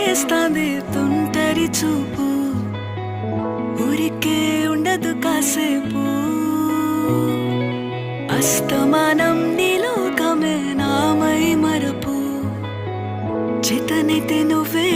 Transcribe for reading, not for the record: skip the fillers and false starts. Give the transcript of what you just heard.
చేస్తాంది తుంటరి చూపు, ఊరికే ఉండదు కాసేపు. అస్తమానం నీలోకమే నామై మరపు, చేతనైతే నువ్వే